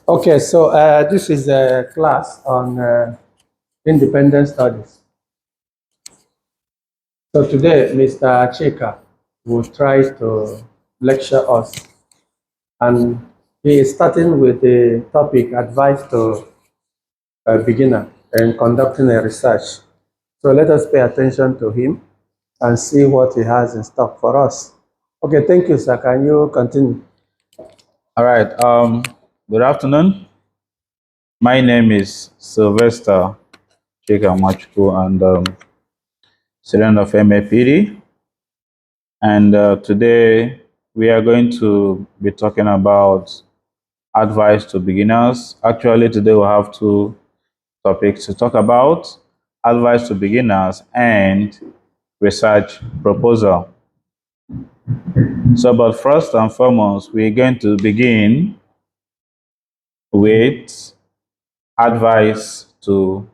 Okay, so this is a class on independent studies. So today, Mr. Chika will try to lecture us, and he is starting with the topic advice to a beginner in conducting a research. So let us pay attention to him and see what he has in stock for us. Okay, thank you, sir. Can you continue? All right. Good afternoon. My name is Sylvester Chikamachuku and student of MAPD. And today we are going to be talking about advice to beginners. Actually, today we'll have two topics to talk about: advice to beginners and research proposal. So, but first and foremost, we're going to begin with advice to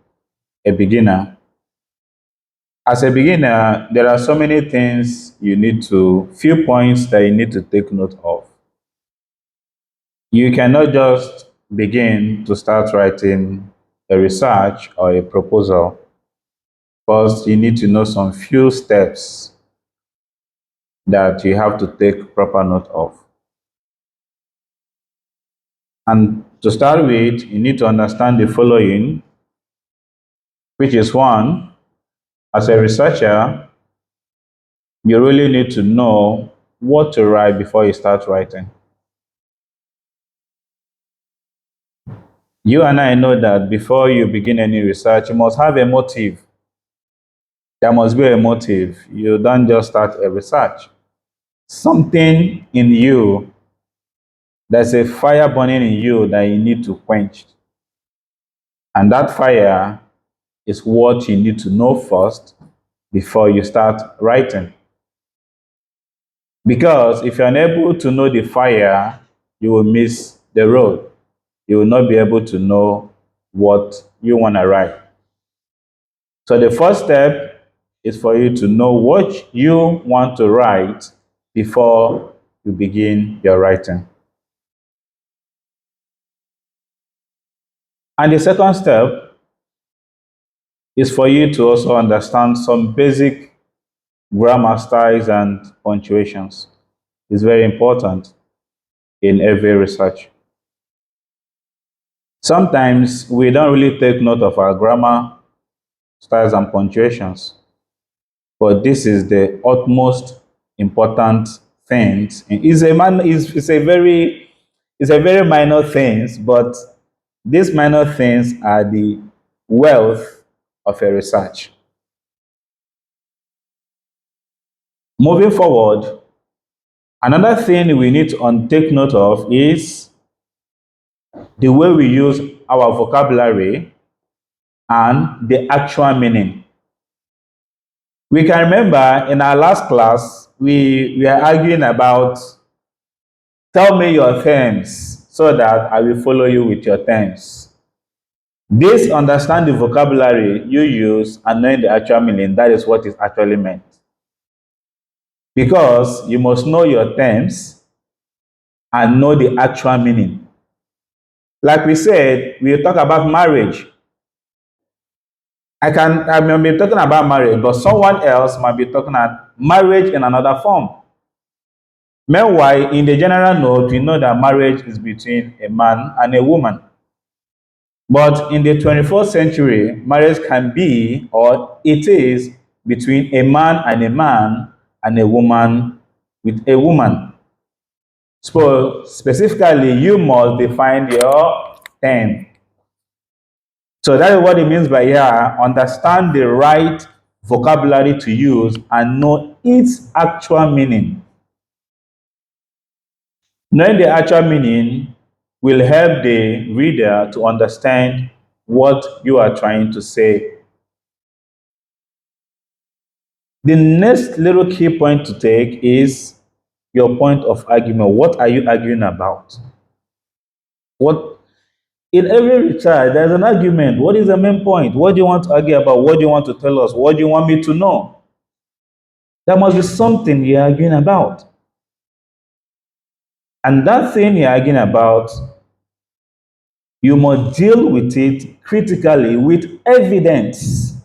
a beginner. As a beginner, there are so many things few points that you need to take note of. You cannot just begin to start writing a research or a proposal. First, you need to know some few steps that you have to take proper note of. And to start with, you need to understand the following, which is one, as a researcher, you really need to know what to write before you start writing. You and I know that before you begin any research, you must have a motive. There must be a motive. You don't just start a research. Something in you, there's a fire burning in you that you need to quench. And that fire is what you need to know first before you start writing. Because if you're unable to know the fire, you will miss the road. You will not be able to know what you want to write. So the first step is for you to know what you want to write before you begin your writing. And the second step is for you to also understand some basic grammar styles and punctuations. It's very important in every research. Sometimes we don't really take note of our grammar styles and punctuations, but this is the utmost important things. It's a very minor things, but these minor things are the wealth of a research. Moving forward, another thing we need to take note of is the way we use our vocabulary and the actual meaning. We can remember in our last class, we are arguing about tell me your terms so that I will follow you with your terms. This understand the vocabulary you use and knowing the actual meaning, that is what is actually meant. Because you must know your terms and know the actual meaning. Like we said, we talk about marriage. I may be talking about marriage, but someone else might be talking about marriage in another form. Meanwhile, in the general note, we know that marriage is between a man and a woman. But in the 21st century, marriage can be, or it is, between a man and a woman with a woman. So specifically, you must define your term. So that is what it means by here. Understand the right vocabulary to use and know its actual meaning. Knowing the actual meaning will help the reader to understand what you are trying to say. The next little key point to take is your point of argument. What are you arguing about? What in every research there's an argument. What is the main point? What do you want to argue about? What do you want to tell us? What do you want me to know? There must be something you're arguing about. And that thing you're arguing about You must deal with it critically with evidence.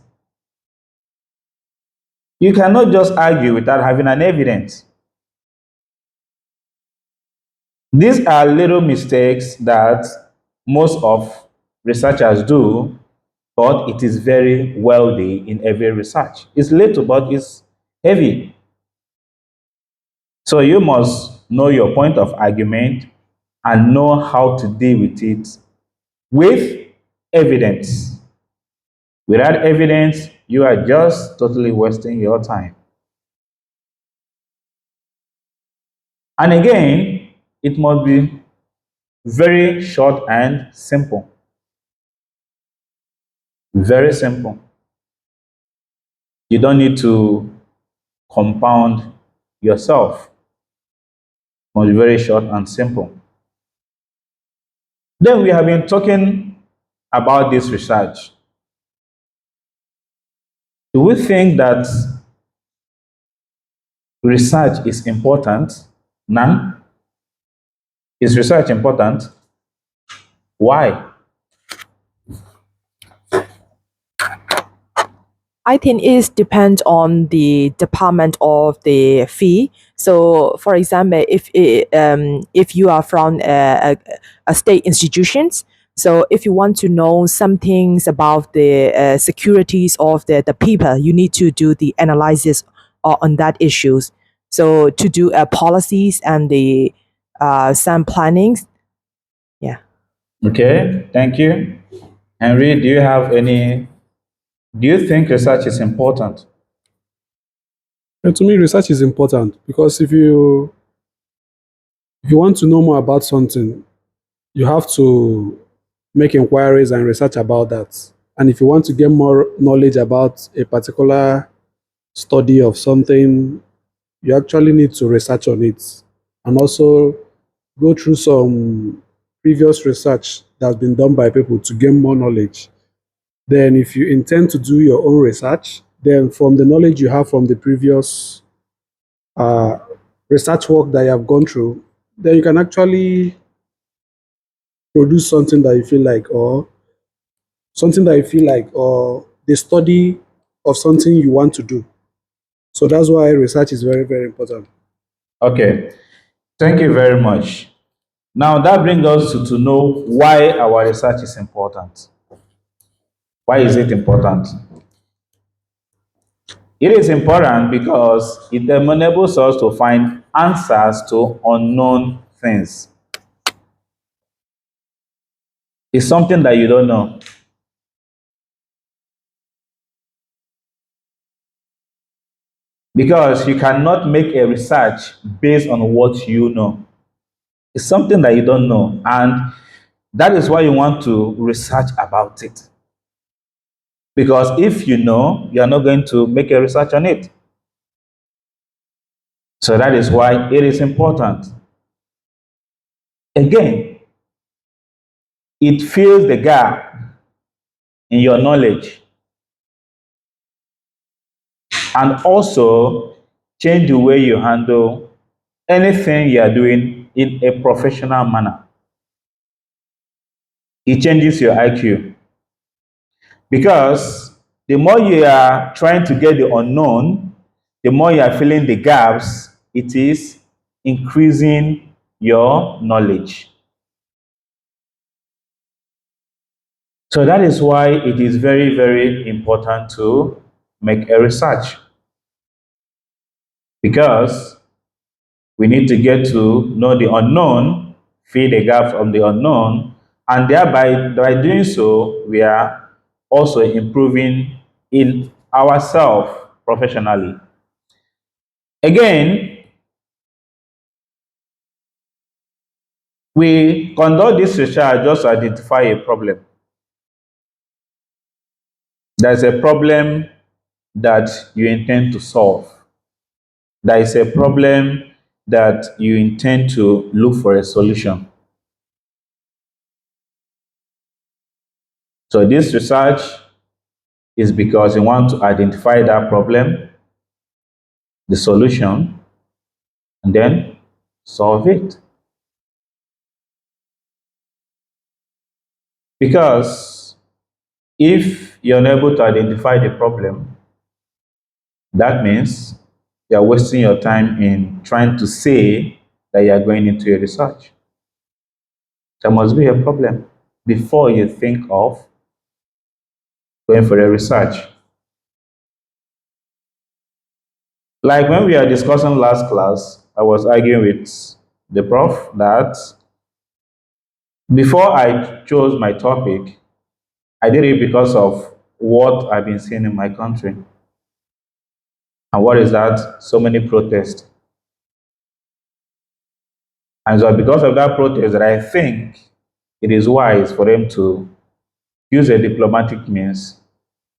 You cannot just argue without having an evidence. These are little mistakes that most of researchers do, but it is very wealthy in every research. It's little, but it's heavy. So you must know your point of argument and know how to deal with it with evidence. Without evidence, you are just totally wasting your time. And again, it must be very short and simple. Very simple. You don't need to compound yourself. It must be very short and simple. Then we have been talking about this research. Do we think that research is important? Now, is research important? Why? I think it depends on the department of the fee. So, for example, if you are from a state institutions, so if you want to know some things about the securities of the people, you need to do the analysis on that issues. So to do policies and the some plannings, yeah. Okay, thank you. Henry, do you think research is important? And to me, research is important because if you want to know more about something, you have to make inquiries and research about that. And if you want to get more knowledge about a particular study of something, you actually need to research on it and also go through some previous research that's been done by people to gain more knowledge. Then, if you intend to do your own research, then from the knowledge you have from the previous uh, research work that you have gone through, then you can actually produce something that you feel like, or the study of something you want to do. So that's why research is very, very important. Okay, thank you very much. Now that brings us to know why our research is important. Why is it important? It is important because it enables us to find answers to unknown things. It's something that you don't know. Because you cannot make a research based on what you know. It's something that you don't know. And that is why you want to research about it. Because if you know, you are not going to make a research on it. So that is why it is important. Again, it fills the gap in your knowledge and also change the way you handle anything you are doing in a professional manner. It changes your IQ because the more you are trying to get the unknown, the more you are filling the gaps, it is increasing your knowledge. So that is why it is very, very important to make a research because we need to get to know the unknown, fill the gap from the unknown, and thereby by doing so, we are also improving in ourselves professionally. Again, we conduct this research just to identify a problem. There's a problem that you intend to solve. There is a problem that you intend to look for a solution. So this research is because you want to identify that problem, the solution, and then solve it. Because if you're unable to identify the problem, that means you're wasting your time in trying to say that you're going into a research. There must be a problem before you think of going for a research. Like when we are discussing last class, I was arguing with the prof that before I chose my topic, I did it because of what I've been seeing in my country. And what is that? So many protests. And so because of that protest that I think it is wise for them to use a diplomatic means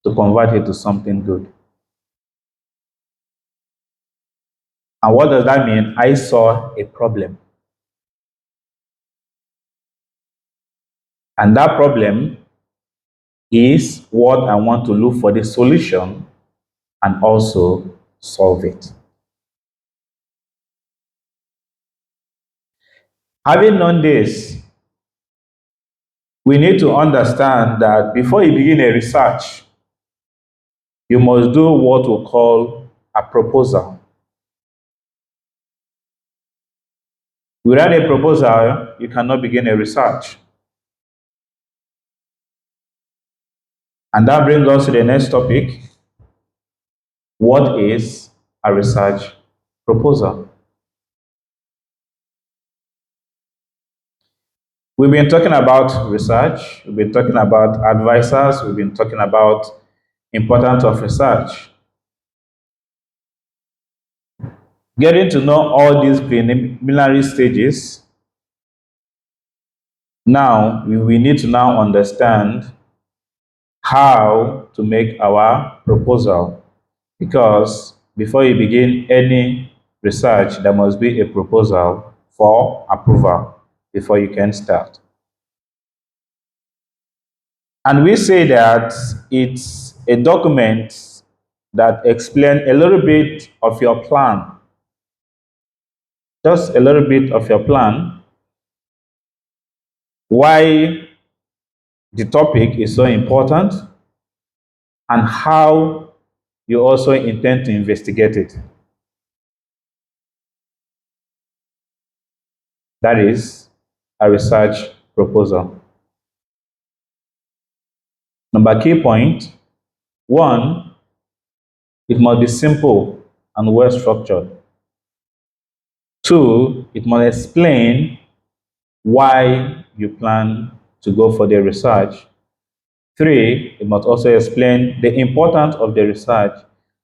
to convert it to something good. And what does that mean? I saw a problem. And that problem is what I want to look for the solution and also solve it. Having known this, we need to understand that before you begin a research, you must do what we call a proposal. Without a proposal, you cannot begin a research. And that brings us to the next topic. What is a research proposal? We've been talking about research, we've been talking about advisors, we've been talking about importance of research. Getting to know all these preliminary stages, now we need to now understand how to make our proposal, because before you begin any research, there must be a proposal for approval before you can start. And we say that it's a document that explains a little bit of your plan, just a little bit of your plan, why the topic is so important, and how you also intend to investigate it. That is a research proposal. Number key point, one, it must be simple and well structured. Two, it must explain why you plan to go for the research. Three, it must also explain the importance of the research.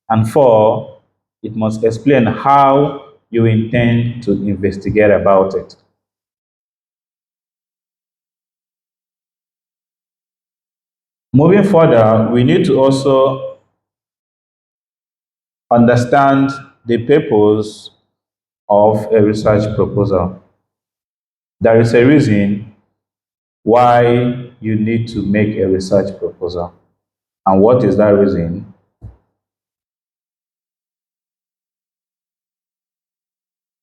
And four, it must explain how you intend to investigate about it. Moving further, we need to also understand the purpose of a research proposal. There is a reason why you need to make a research proposal. And what is that reason?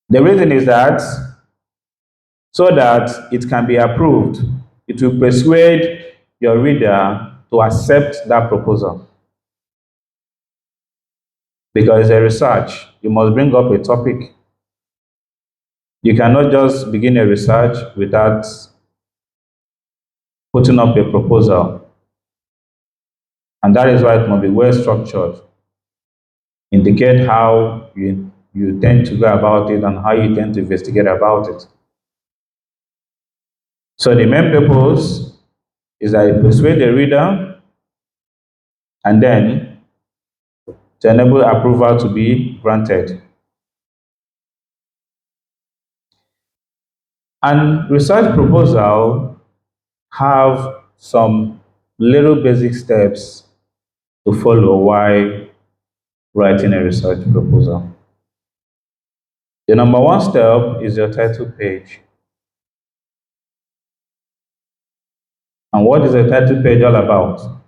The reason is that so that it can be approved, it will persuade your reader to accept that proposal. Because it's a research, you must bring up a topic. You cannot just begin a research without putting up a proposal. And that is why it must be well structured. Indicate how you tend to go about it and how you tend to investigate about it. So the main purpose is that it persuade the reader and then to enable approval to be granted. And research proposal have some little basic steps to follow while writing a research proposal. The number one step is your title page. And what is a title page all about?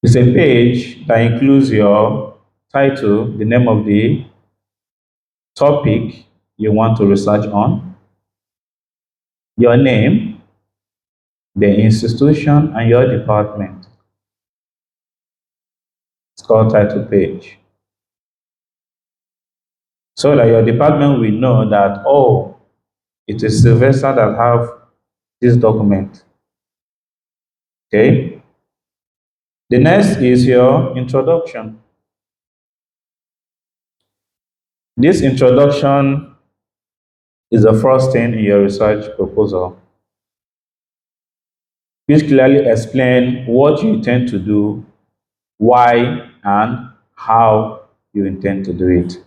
It's a page that includes your title, the name of the topic you want to research on, your name, the institution, and your department. It's called title page. So that your department will know that, oh, it is Sylvester that have this document. Okay? The next is your introduction. This introduction is the first thing in your research proposal, which clearly explain what you intend to do, why, and how you intend to do it.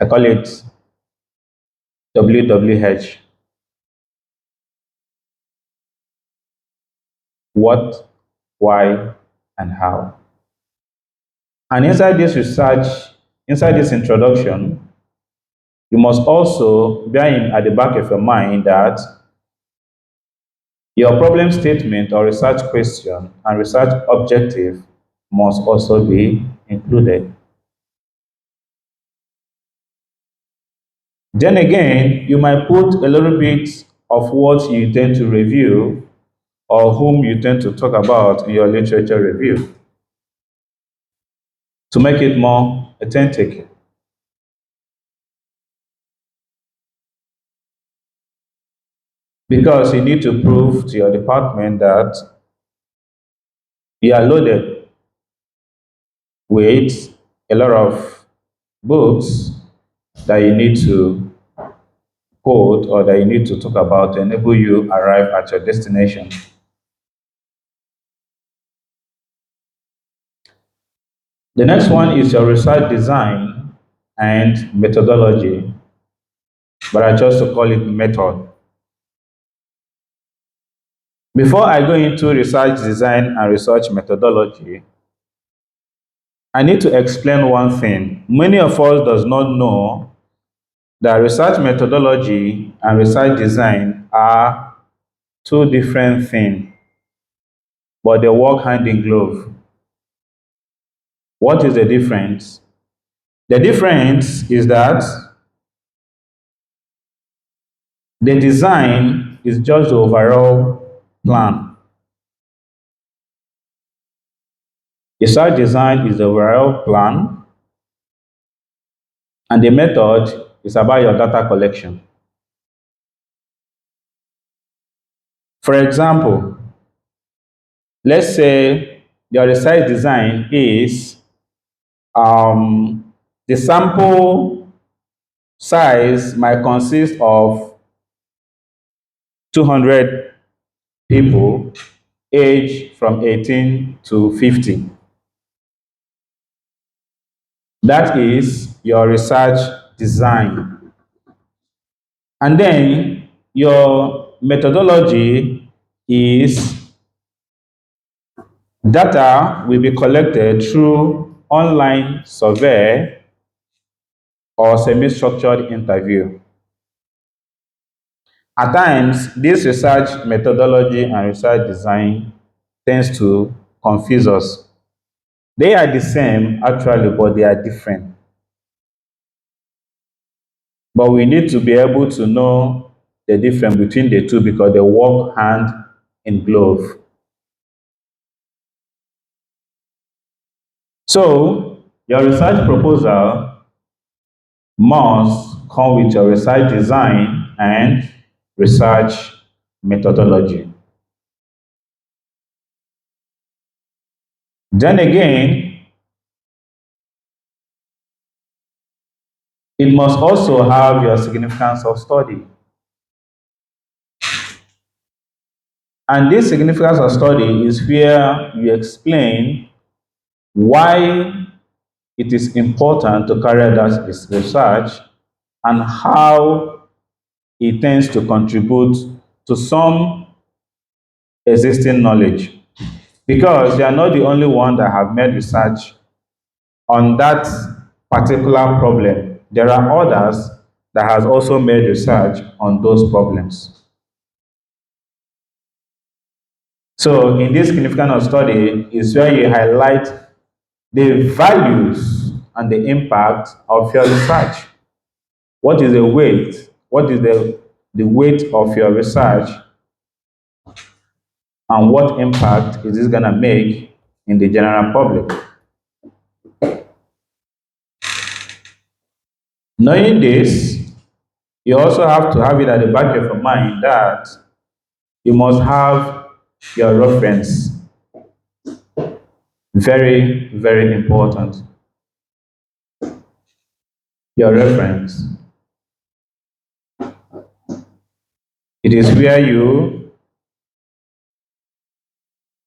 I call it WWH. What, why, and how. And inside this research, inside this introduction, you must also bear in at the back of your mind that your problem statement or research question and research objective must also be included. Then again, you might put a little bit of what you intend to review or whom you intend to talk about in your literature review to make it more authentic. Because you need to prove to your department that you are loaded with a lot of books that you need to quote or that you need to talk about to enable you arrive at your destination. The next one is your research design and methodology, but I chose to call it method. Before I go into research design and research methodology, I need to explain one thing. Many of us does not know that research methodology and research design are two different things, but they work hand in glove. What is the difference? The difference is that the design is just the overall plan. Research design is the overall plan, and the method is about your data collection. For example, let's say your research design is the sample size might consist of 200 people aged from 18 to 50. That is your research design. And then your methodology is data will be collected through online survey or semi-structured interview. At times, this research methodology and research design tends to confuse us. They are the same actually, but they are different. But we need to be able to know the difference between the two because they work hand in glove. So, your research proposal must come with your research design and research methodology. Then again, it must also have your significance of study. And this significance of study is where you explain why it is important to carry out that research and how it tends to contribute to some existing knowledge. Because you are not the only one that have made research on that particular problem. There are others that has also made research on those problems. So in this significance of study is where you highlight the values and the impact of your research. What is the weight what is the weight of your research and what impact is this going to make in the general public. Knowing this, you also have to have it at the back of your mind that you must have your reference. Very, very important. Your reference. It is where you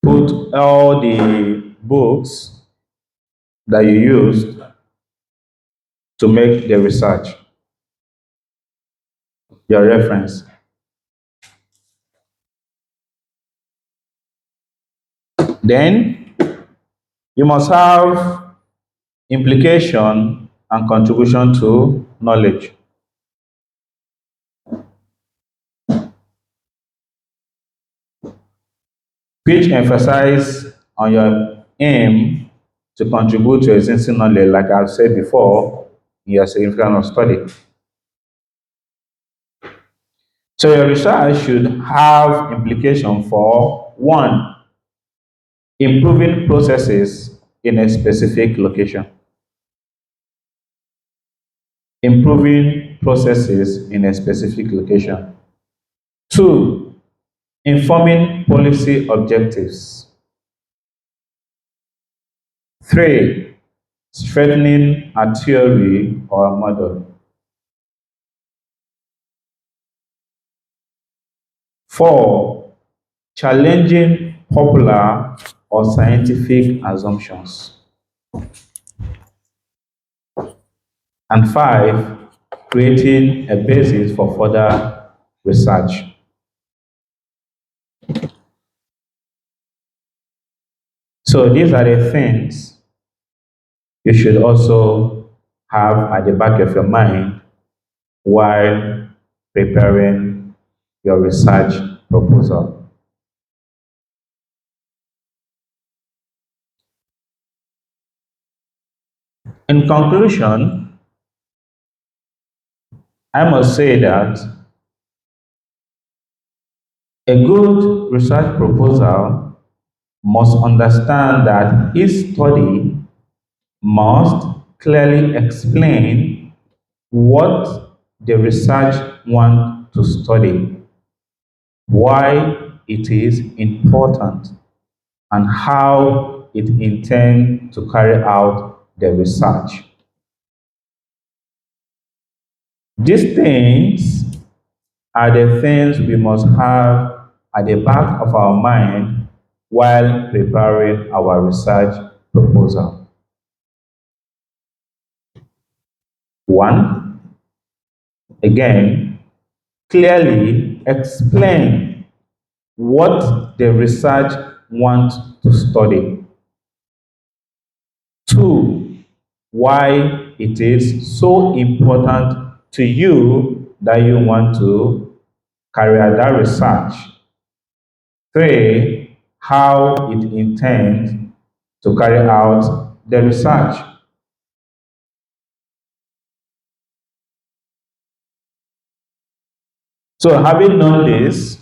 put all the books that you used to make the research. Your reference. Then you must have implication and contribution to knowledge. Which emphasize on your aim to contribute to existing knowledge, like I've said before, in your significance of study. So your research should have implication for one, improving processes in a specific location. Improving processes in a specific location. Two, informing policy objectives. Three, strengthening a theory or a model. Four, challenging popular or scientific assumptions. And five, creating a basis for further research. So these are the things you should also have at the back of your mind while preparing your research proposal. In conclusion, I must say that a good research proposal must understand that each study must clearly explain what the research wants to study, why it is important, and how it intends to carry out the research. These things are the things we must have at the back of our mind while preparing our research proposal. One, again, clearly explain what the research wants to study. Two, why it is so important to you that you want to carry out that research. Three, how it intends to carry out the research. So having known this,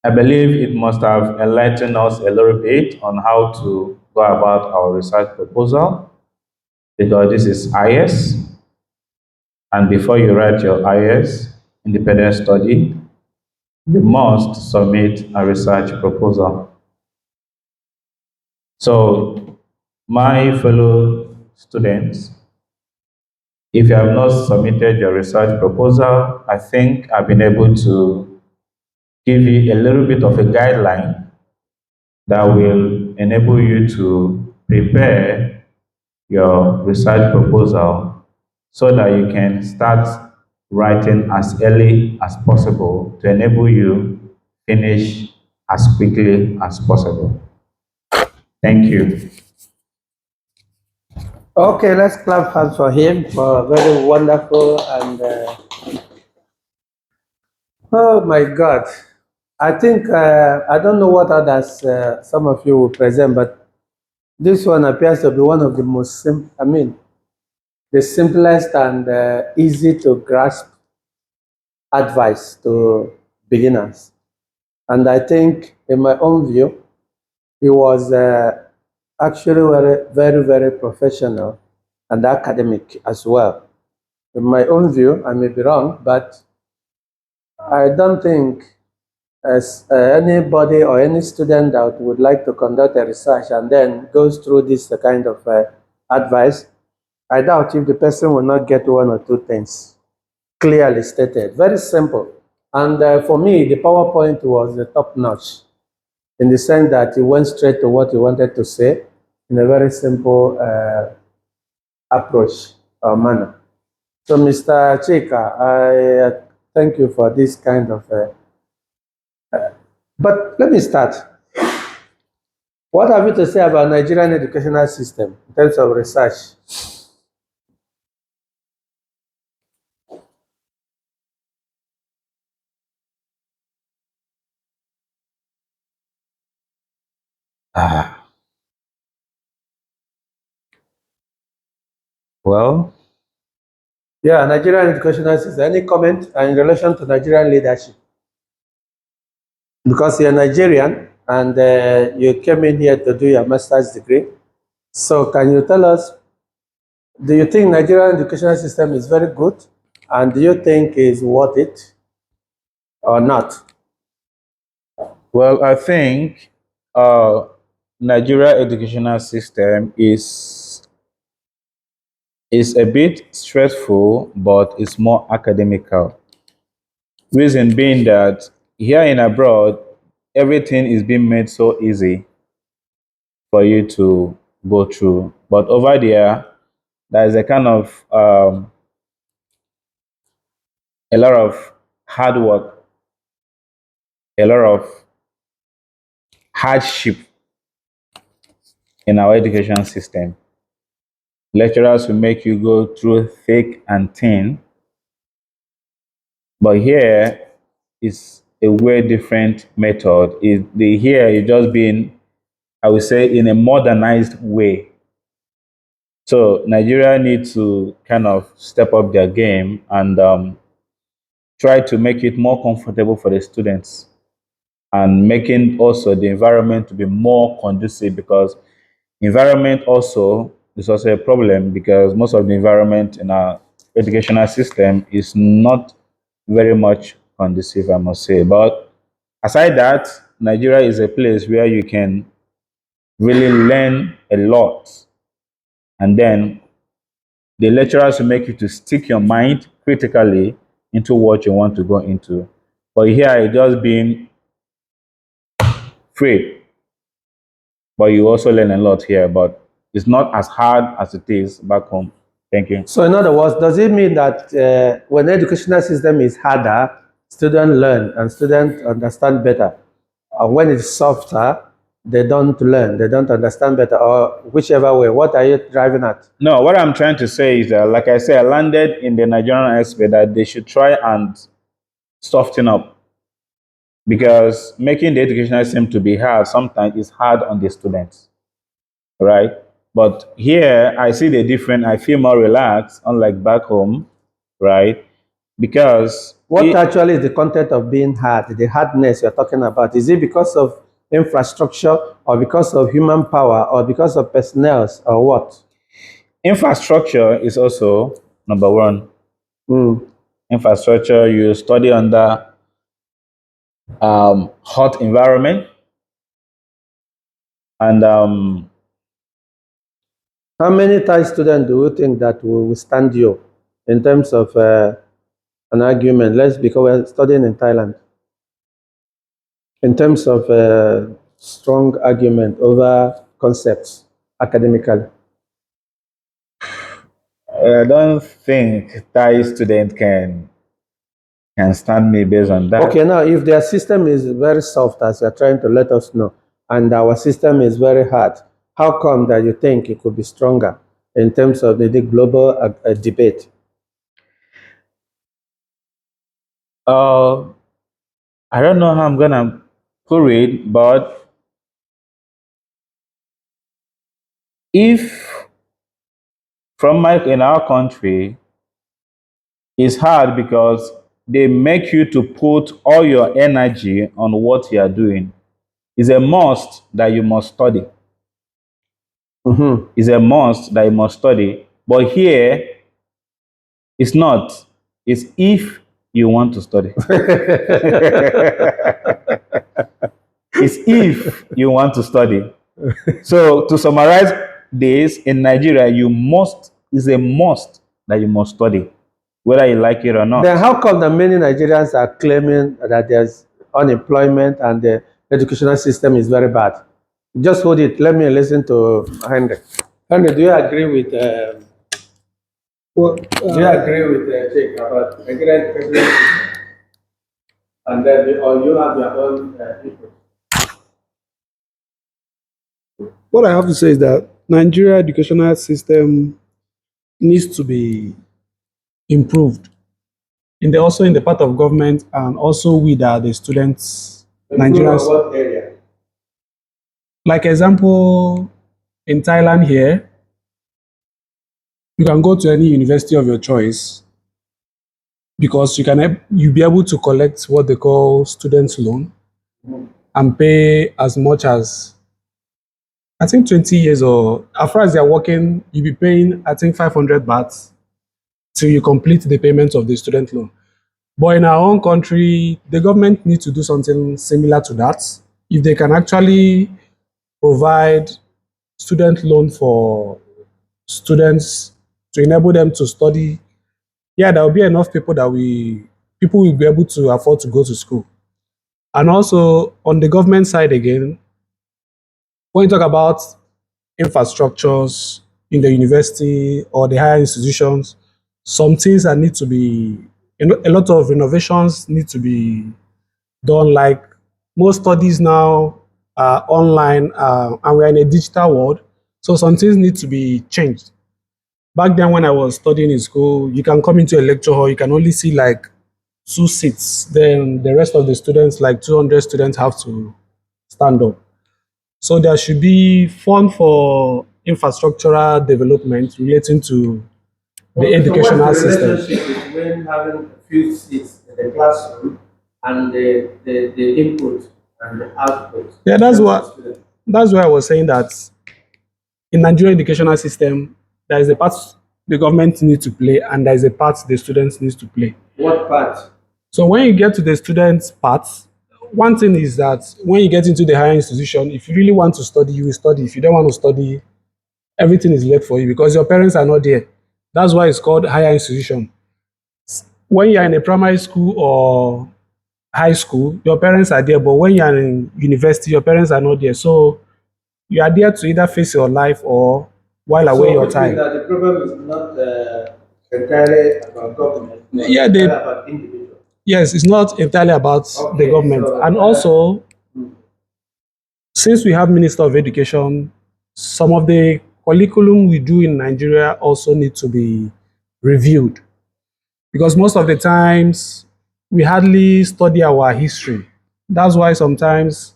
I believe it must have enlightened us a little bit on how to go about our research proposal, because this is IS, and before you write your IS, independent study, you must submit a research proposal. So, my fellow students, if you have not submitted your research proposal, I think I've been able to give you a little bit of a guideline that will enable you to prepare your research proposal so that you can start writing as early as possible to enable you finish as quickly as possible. Thank you. Okay, let's clap hands for him for a very wonderful and oh my God. I think I don't know what others some of you will present, but this one appears to be one of the most simple. I mean, the simplest and easy to grasp advice to beginners. And I think, in my own view, he was actually very professional and academic as well. In my own view, I may be wrong, but I don't think as anybody or any student that would like to conduct a research and then goes through this kind of advice, I doubt if the person will not get one or two things clearly stated. Very simple. And for me, the PowerPoint was the top notch in the sense that he went straight to what he wanted to say in a very simple approach or manner. So, Mr. Chika, I thank you for this kind of. But let me start. What have you to say about Nigerian educational system in terms of research? Ah, well, Yeah, Nigerian educational system. Any comment in relation to Nigerian leadership? Because you're Nigerian and you came in here to do your master's degree. So, can you tell us, do you think Nigerian educational system is very good? And do you think is worth it or not? well, I think uh, Nigeria educational system is a bit stressful, but it's more academical. Reason being that here in abroad, everything is being made so easy for you to go through. But over there is a kind of a lot of hard work, a lot of hardship in our education system. Lecturers will make you go through thick and thin, but here is a way different method. Here is just being, I would say, in a modernized way. So Nigeria needs to kind of step up their game and try to make it more comfortable for the students and making also the environment to be more conducive, because environment also is also a problem, because most of the environment in our educational system is not very much conducive, I must say. But aside that, Nigeria is a place where you can really learn a lot, and then the lecturers will make you to stick your mind critically into what you want to go into. But here it's just being free, but you also learn a lot here, but it's not as hard as it is back home. Thank you. So, in other words, does it mean that when the educational system is harder, students learn and students understand better? And when it's softer, they don't learn, they don't understand better, or whichever way? What are you driving at? No, what I'm trying to say is that, like I said, I landed in the Nigerian aspect that they should try and soften up, because making the educational system to be hard sometimes is hard on the students, right? But here I see the difference. I feel more relaxed, unlike back home, right? Because What actually is the content of being hard, the hardness you're talking about? Is it because of infrastructure or because of human power or because of personnel or what? infrastructure is also number one. Mm. Infrastructure, you study under hot environment, and How many Thai students do you think that will withstand you in terms of an argument? Let's because we're studying in Thailand. In terms of strong argument over concepts academically. I don't think Thai student can stand me based on that. Okay, now if their system is very soft, as you're trying to let us know, and our system is very hard, how come that you think it could be stronger in terms of the global debate? Uh, I don't know how I'm gonna put it, but if in our country, it's hard because they make you to put all your energy on what you are doing. It's a must that you must study. Mm-hmm. It's a must that you must study. But here, it's not. It's if you want to study. It's if you want to study. So to summarize this, in Nigeria, it's a must that you must study, whether you like it or not. Then how come that many Nigerians are claiming that there's unemployment and the educational system is very bad? Just hold it. Let me listen to Henry. Henry, do you agree with Well, do you agree with Jake about Nigerian educational system? And then or you have your own input? what I have to say is that Nigeria educational system needs to be improved. Also in the part of government and also we that are the students, Improve on Nigerians. what area? Like example, in Thailand here, you can go to any university of your choice because you be able to collect what they call student loan and pay as much as I think 20 years, or as far as you're working, you'll be paying I think 500 baht till you complete the payment of the student loan. But in our own country, the government needs to do something similar to that. If they can actually provide student loan for students to enable them to study, yeah, there will be enough people people will be able to afford to go to school. And also on the government side again, when you talk about infrastructures in the university or the higher institutions, some things that need to be, a lot of innovations need to be done. Like most studies now are online, and we're in a digital world, so some things need to be changed. Back then, when I was studying in school, you can come into a lecture hall, you can only see like 2 seats. Then the rest of the students, like 200 students, have to stand up. So there should be fund for infrastructural development relating to the Okay, so educational what's the system. relationship between having a few seats in the classroom and the input and the output Yeah, in terms of students? that's why I was saying that in Nigerian educational system, there is a part the government needs to play, and there is a part the students needs to play. What part? So when you get to the students part, one thing is that when you get into the higher institution, if you really want to study, you will study. If you don't want to study, everything is left for you because your parents are not there. That's why it's called higher institution. When you're in a primary school or high school, your parents are there, but when you're in university, your parents are not there. So you are there to either face your life or while away So your which means time. that the problem is not entirely about government, but Yeah, entirely about individuals. yes, it's not entirely about the Okay, government. so And also, since we have Minister of Education, some of the curriculum we do in Nigeria also need to be reviewed because most of the times we hardly study our history. That's why sometimes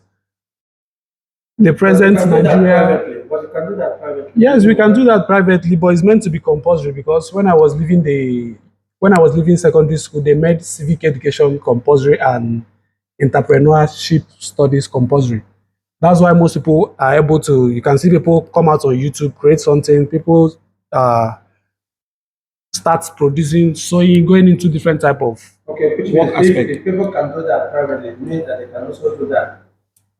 the present Nigeria. But you can do that privately. Yes, we can do that privately, but it's meant to be compulsory because when I was leaving secondary school, they made civic education compulsory and entrepreneurship studies compulsory. That's why most people are able to. You can see people come out on YouTube, create something. People uh, start producing, sewing, going into different type of Okay, which work means aspect. if people can do that privately, it means that they can also do that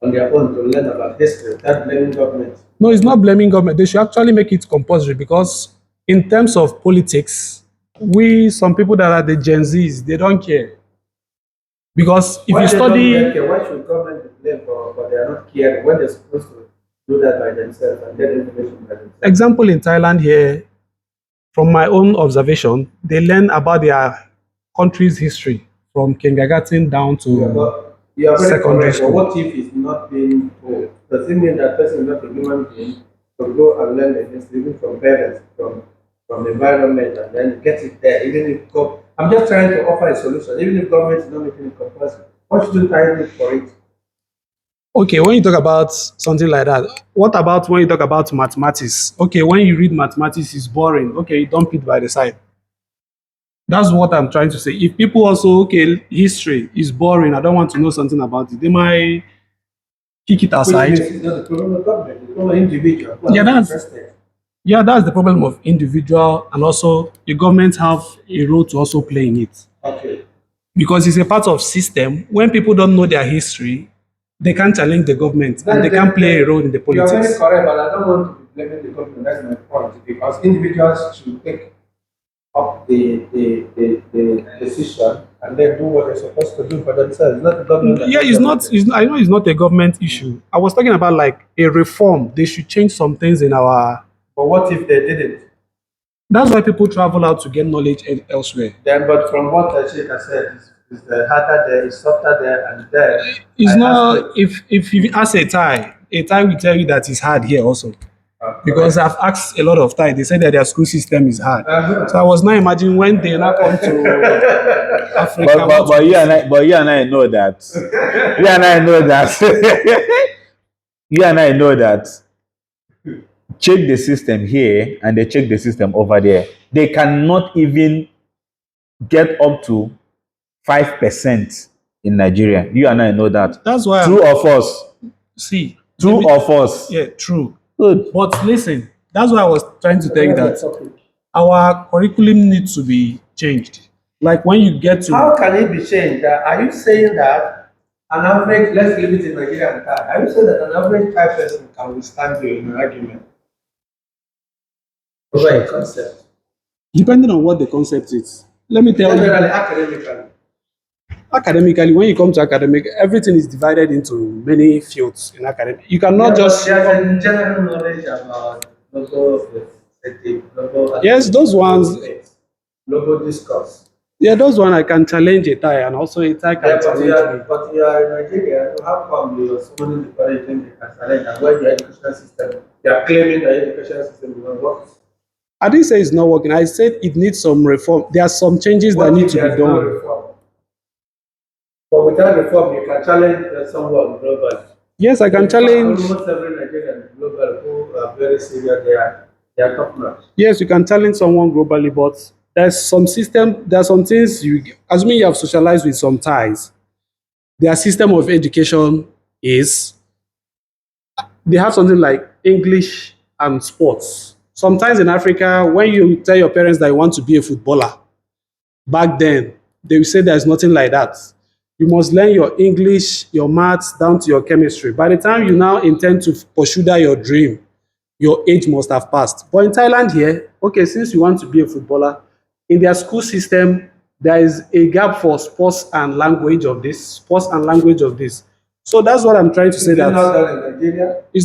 on their own to learn about history without blaming government. No, it's not blaming government. They should actually make it compulsory because in terms of politics, some people that are the Gen Zs, they don't care. Because if Why you they don't really study, care? Why should government be blamed for they are not caring when they're supposed to do that by themselves and get information by themselves? example in Thailand here, from my own observation, they learn about their country's history from kindergarten down Yeah, to but you are very secondary correct. But school. what if it's not being told? Does it mean that person is not a human being to go and learn the history even from parents, from the environment, and then get it there? Even if I'm just trying to offer a solution. Even if government is not making it compulsory, what shouldn't I do for it? Okay, when you talk about something like that, what about when you talk about mathematics? Okay, when you read mathematics, it's boring. Okay, you dump it by the side. That's what I'm trying to say. If people also, okay, history is boring, I don't want to know something about it, they might kick it Which aside. means it's not the problem of government, it's the problem of individual who are Yeah, not that's interested. yeah, that's the problem of individual, and also the government have a role to also play in it Okay. because it's a part of system. When people don't know their history, they can't challenge the government and they can't play a role in the You are very politics. correct, but I don't want to be blaming the government. That's my point. Because individuals should take up the decision and then do what they're supposed to do for themselves. Not the government that Yeah, does everything. I know it's not a government issue. I was talking about like a reform. They should change some things in our. But what if they didn't? That's why people travel out to get knowledge elsewhere. Then, but from what Sheikha said, is the harder there, is softer there, and there. It's I asked not him, if you ask a Thai will tell you that it's hard here also. Because correct. I've asked a lot of Thai, they said that their school system is hard. Uh-huh. So I was now imagining when they now come to Africa, But what will they say? you and I know that. You and I know that. You and I know that. Check the system here and they check the system over there. They cannot even get up to 5% in Nigeria. You and I know that. That's why Two of us. see. Two maybe- of us. Yeah, true. Good. But listen, that's why I was trying to tell you that our curriculum needs to be changed. Like when you get to How can it be changed? Are you saying that an average, let's leave it in Nigeria and Thai, are you saying that an average Thai person can withstand you in an argument over a concept? depending on what the concept is. Let me tell you, Generally, academically. academically, when you come to academic, everything is divided into many fields in academic. You cannot Yeah, just but there's a general knowledge about logo aesthetic, logo yes, those ones. logo discourse. Yeah, those one I can challenge a Thai, and also a Thai can Yeah, challenge me. but you are in Nigeria. So how come you are summoning the foreign thing they can challenge and when your education system, you are claiming the education system will not work? I didn't say it's not working. I said it needs some reform. There are some changes What that need if to be there's no done. reform? But without reform, you can challenge someone globally. Yes, I can In fact, challenge. almost every Nigerian global who are very serious, they are top notch. Yes, you can challenge someone globally, but there's some system. There are some things you, assuming you have socialized with some ties. Their system of education is they have something like English and sports. Sometimes in Africa, when you tell your parents that you want to be a footballer, back then they will say there's nothing like that. You must learn your English, your maths, down to your chemistry. By the time you now intend to pursue that your dream, your age must have passed. But in Thailand here, okay, since you want to be a footballer, in their school system, there is a gap for sports and language of this, sports and language of this. So that's what I'm trying to say Is it not that done in Nigeria? it's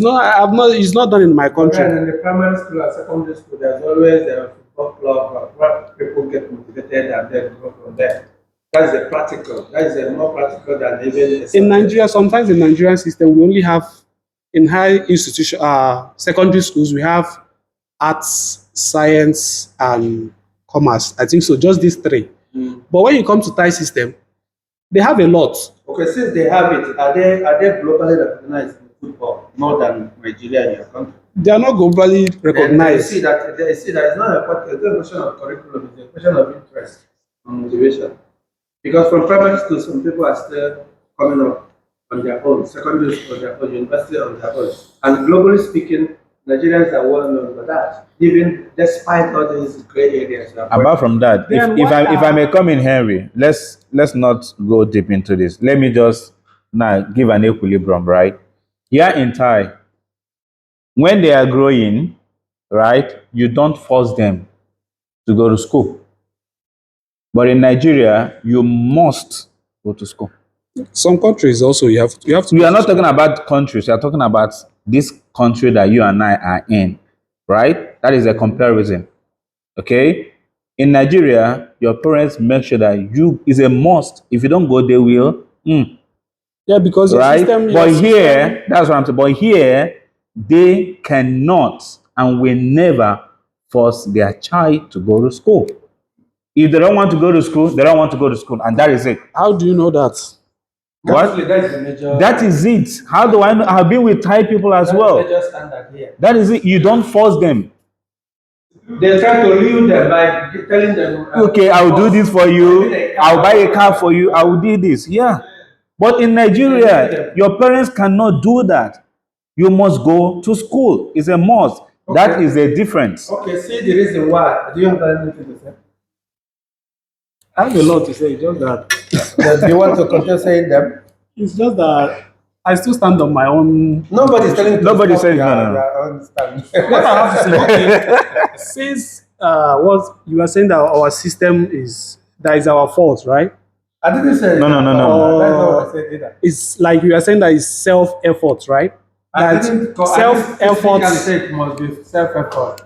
not done in my And country. in the primary school and secondary school, there's always a football club where people get motivated and then go from there. That's a practical. That is a more practical than even a In Nigeria, sometimes in Nigerian system, we only have in high institution, secondary schools, we have arts, science, and commerce. I think so, just these three. But when you come to Thai system, they have a lot. Okay, since they have it, are they globally recognized in football more than Nigeria in your country? They are not globally Then they recognized. see that it's not it's not a question of curriculum, it's a question of interest and motivation. Because from primary school, some people are still coming up on their own, secondary school on their own, university on their own. And globally speaking, Nigerians are well known for that, even despite all these gray areas. Apart from that, Then if I may come in, Henry, let's not go deep into this. Let me just now give an equilibrium, right? Here in Thai, when they are growing, right, you don't force them to go to school. But in Nigeria, you must go to school. some countries also you have to. We are not talking about countries, we are talking about this country that you and I are in, right? That is a comparison. Okay? In Nigeria, your parents make sure that you is a must. If you don't go, they will. Yeah, because your Right? system. Your But system, here, that's what I'm saying. But here, they cannot and will never force their child to go to school. If they don't want to go to school, they don't want to go to school, and that is it. how do you know that? Mostly What? that is the major. That is it. How do I know? I've been with Thai people as that's the well. major standard here. That is it. You don't force them. They try to lure them by telling them, Okay, I'll do this for you. maybe I'll buy a car for you. I will do this. Yeah. But in Nigeria, your parents cannot do that. You must go to school. It's a must. That Okay. is a difference. Okay, see the reason why. Do you have anything to say? I have a lot to say, just that Do you want to continue saying them? it's just that I still stand on my own. Nobody's telling you to Nobody stop says your, no, no, no. your own stand. What I have to say, okay, since what you are saying that our system is that is our fault, right? I didn't say No, no, no, no. That's not what I said either. It's like you are saying that it's self-effort, right? I That didn't self-effort. say it must be self-effort.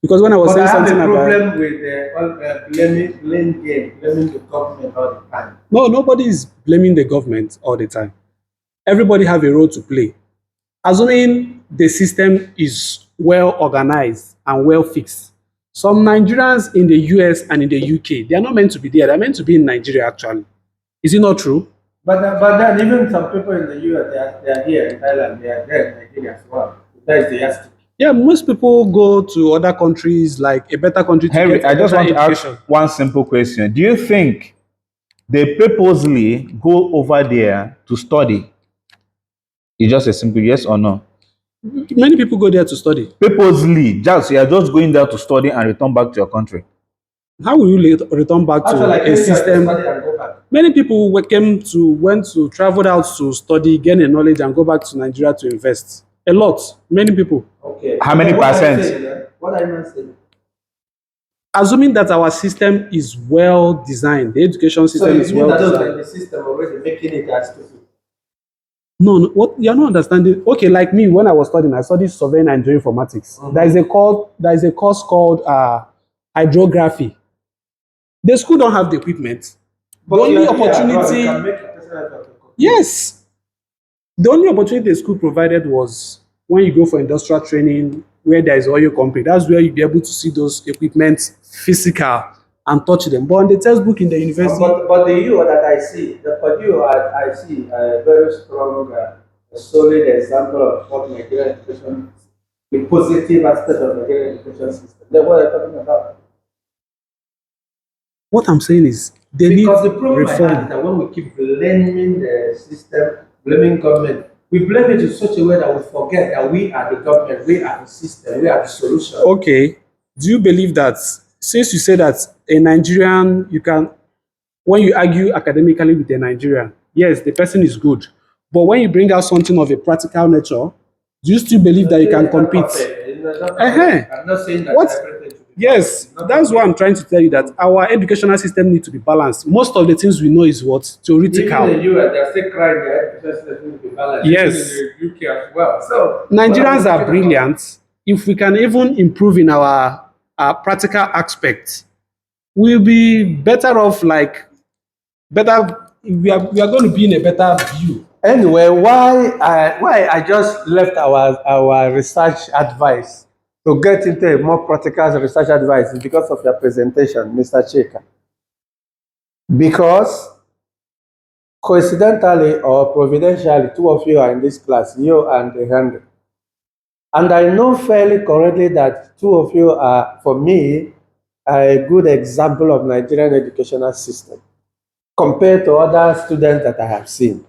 Because when I was But I saying have something a about problem with blaming the government all the time. no, nobody is blaming the government all the time. Everybody have a role to play. Assuming the system is well organized and well fixed. Some Nigerians in the US and in the UK, they are not meant to be there. They're meant to be in Nigeria, actually. Is it not true? But then even some people in the US, they are here in Thailand, they are there in Nigeria as well. That is the yardstick. Yeah, most people go to other countries, like a better country to Henry, get I just better want to education. ask one simple question. Do you think they purposely go over there to study? It's just a simple yes or no. Many people go there to study. Purposely, just you are just going there to study and return back to your country. How will you return back Actually, to I a came here to system? study and go back. Many people went to travel out to study, gain a knowledge, and go back to Nigeria to invest. A lot, many people. Okay. How many So what I'm percent? saying, what I'm saying. Assuming that our system is well designed, the education So system you is mean well that those are designed. the system already making it as stupid? No, no, what you're not understanding. Okay, like me, when I was studying, I studied surveying and geoinformatics. There is a course called hydrography. The school don't have the equipment. The only you are here abroad, you opportunity, can make a personal effort. yes, the only opportunity the school provided was when you go for industrial training, where there is oil company. That's where you'll be able to see those equipment physical and touch them. But on the textbook in the university, But the you that I see, for you, I see a very strong, solid example of what Nigerian education, the positive aspect of Nigerian education system. That's what I'm talking about. what I'm saying is they need Because the problem I have is reform. that when we keep blaming the system, blaming government, we blame it in such a way that we forget that we are the government, we are the system, we are the solution. Okay, do you believe that since you say that a Nigerian, you can, when you argue academically with a Nigerian, yes, the person is good. But when you bring out something of a practical nature, do you still believe that you can compete? I'm not saying that What? everything should be Yes, perfect. Not that's what perfect. I'm trying to tell you, that our educational system needs to be balanced. Most of the things we know is what? Even in Theoretical. the US, they're still crying their education system to be balanced. Yes. Even in the UK as well. So Nigerians are brilliant. If we can even improve in our practical aspects, we'll be better off, like, better, we are going to be in a better view. Anyway, why I just left our research advice to get into a more practical research advice is because of your presentation, Mr. Chika. Because coincidentally or providentially, two of you are in this class, you and Henry. And I know fairly correctly that two of you are, for me, a good example of Nigerian educational system compared to other students that I have seen.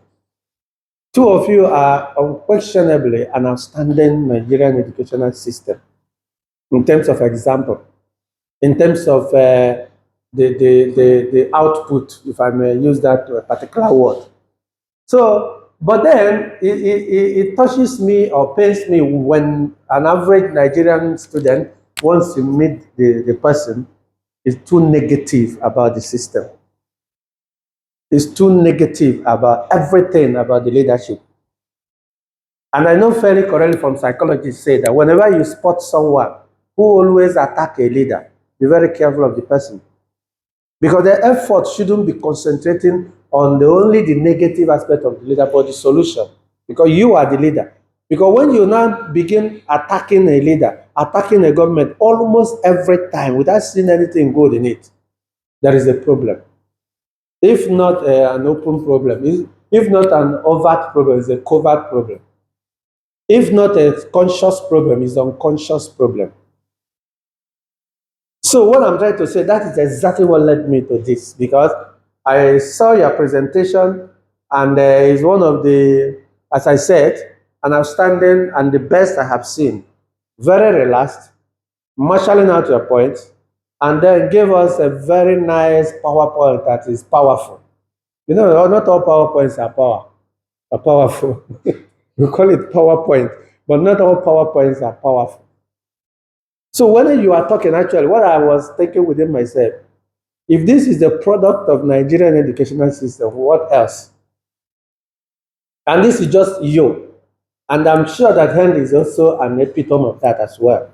Two of you are unquestionably an outstanding Nigerian educational system in terms of example, in terms of the output, if I may use that particular word. So, but then it touches me or pains me when an average Nigerian student, once you meet the person, is too negative about the system. Is too negative about everything about the leadership. And I know fairly correctly from psychologists say that whenever you spot someone who always attack a leader, be very careful of the person. Because the effort shouldn't be concentrating on only the negative aspect of the leader, but the solution. Because you are the leader. Because when you now begin attacking a leader, attacking a government almost every time without seeing anything good in it, there is a problem. If not an open problem, If not an overt problem, it's a covert problem. If not a conscious problem, it's an unconscious problem. So what I'm trying to say, that is exactly what led me to this, because I saw your presentation, and it's one of the, as I said, an outstanding and the best I have seen. Very relaxed, marshalling out your points, and then gave us a very nice PowerPoint that is powerful. You know, not all PowerPoints are powerful. We call it PowerPoint, but not all PowerPoints are powerful. So when you are talking, actually, what I was thinking within myself, if this is the product of Nigerian educational system, what else? And this is just you. And I'm sure that Henry is also an epitome of that as well.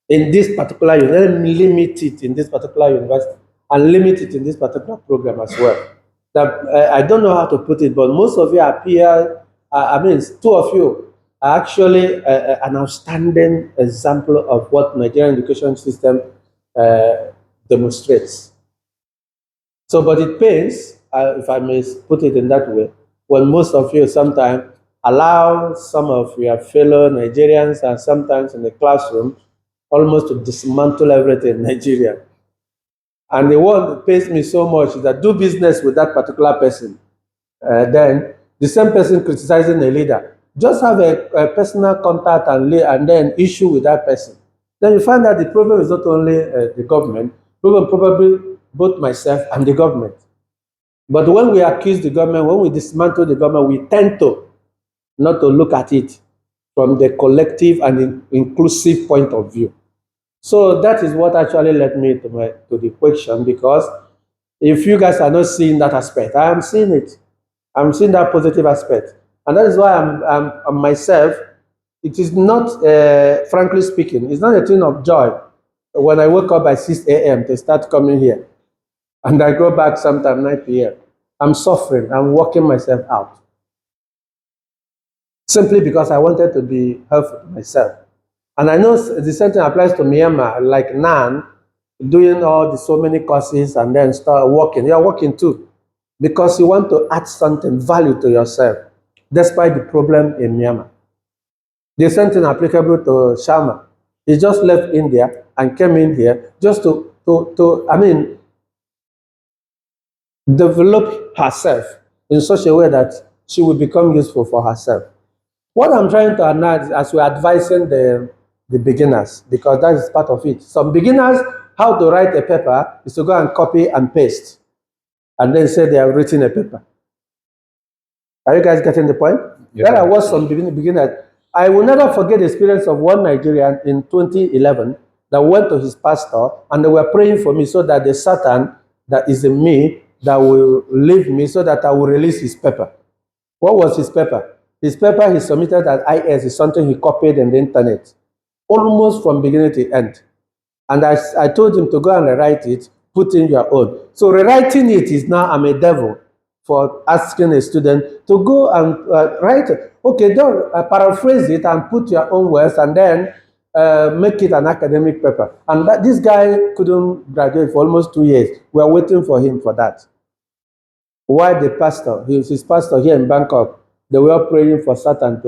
In this particular, you limit it in this particular university and limit it in this particular program as well. That I don't know how to put it, but most of you appear, I mean, two of you are actually an outstanding example of what Nigerian education system demonstrates. So, but it pains, if I may put it in that way, when most of you sometimes allow some of your fellow Nigerians and sometimes in the classroom almost to dismantle everything in Nigeria. And the one that pains me so much is that do business with that particular person. Then the same person criticizing a leader, just have a personal contact and then issue with that person. Then you find that the problem is not only the government, problem probably both myself and the government. But when we accuse the government, when we dismantle the government, we tend to not to look at it from the collective and inclusive point of view. So that is what actually led me to the question, because if you guys are not seeing that aspect, I am seeing it. I'm seeing that positive aspect. And that is why I'm myself, it is not, frankly speaking, it's not a thing of joy when I wake up by 6 a.m. to start coming here. And I go back sometime 9 p.m. I'm suffering. I'm working myself out. Simply because I wanted to be helpful to myself. And I know the same thing applies to Myanmar, like Nan, doing all the so many courses and then start working. You're working too, because you want to add something, value to yourself, despite the problem in Myanmar. The same thing applicable to Sharma. He just left India and came in here just to I mean, develop herself in such a way that she will become useful for herself. What I'm trying to analyze as we're advising the beginners, because that is part of it. Some beginners, how to write a paper is to go and copy and paste, and then say they have written a paper. Are you guys getting the point? Yes, There was some beginners. I will never forget the experience of one Nigerian in 2011 that went to his pastor and they were praying for me so that the Satan that is in me that will leave me so that I will release his paper. What was his paper? His paper he submitted at IS is something he copied in the internet, almost from beginning to end. And I told him to go and rewrite it, put in your own. So rewriting it is now I'm a devil for asking a student to go and write it. Okay, don't paraphrase it and put your own words and then make it an academic paper. And this guy couldn't graduate for almost 2 years. We are waiting for him for that. Why the pastor, his pastor here in Bangkok, they were praying for Satan